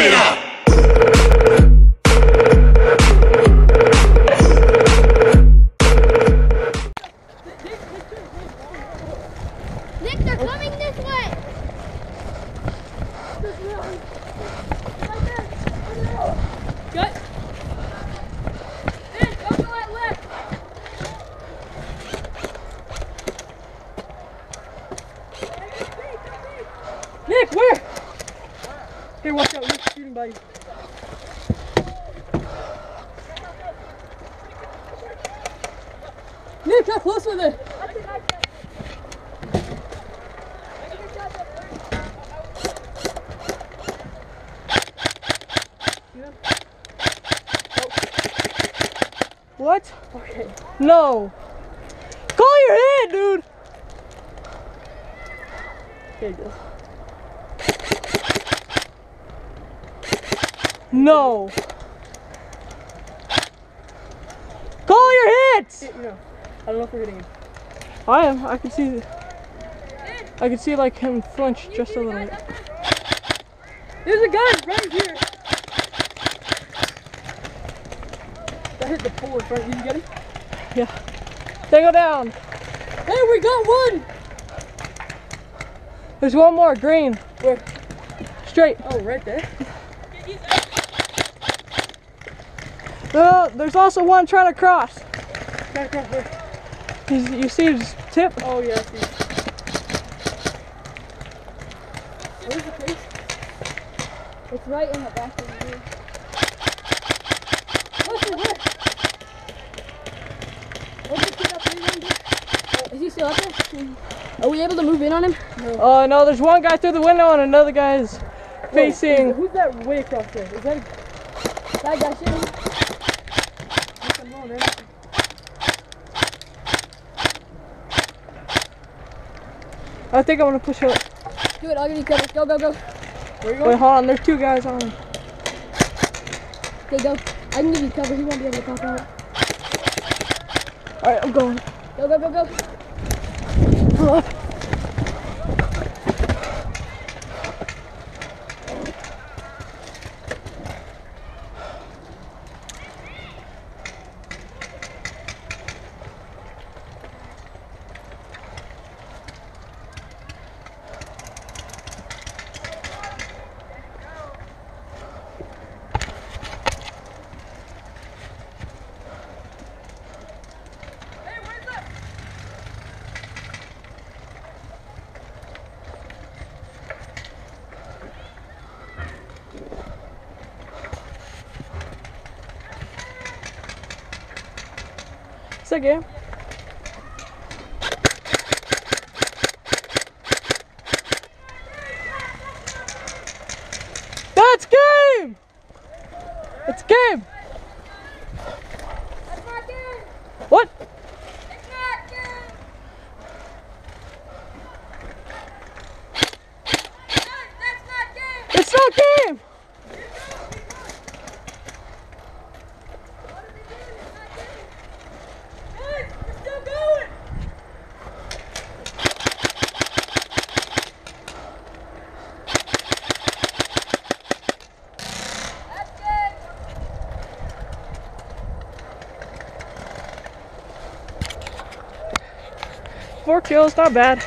Run it up! Nick, they're coming this way! Good. Nick, don't go out left! Nick, where? Here, watch out, Nick's shooting by you. Nick, how close with it? What? Okay. No. Call your head, dude. There you go. No. Call your hits. No. I don't know if we're hitting him. I am. I can see. I can see like him flinch just a little bit. There's a guy right here. That hit the pole in front. Did you get it? Yeah. They go down. Hey, we got one. There's one more green. Where? Straight. Oh, right there. There's also one trying to cross. Trying to cross where? You see his tip? Oh yeah, I see. Where's the face? It's right in the back of the room. Is he still up there? Are we able to move in on him? No. No, there's one guy through the window and another guy is facing. Who's that way across there? Is that that guy shooting? I think I'm gonna push up. Do it, I'll give you cover. Go, go, go. Where you going? Wait, hold on, there's two guys on him. Okay, go. I can give you cover, he won't be able to pop out. Alright, I'm going. Go, go, go, go. Pull up. It's a game. That's game! It's game! That's not game! What? It's not game! That's not game! It's not game! Four kills, not bad.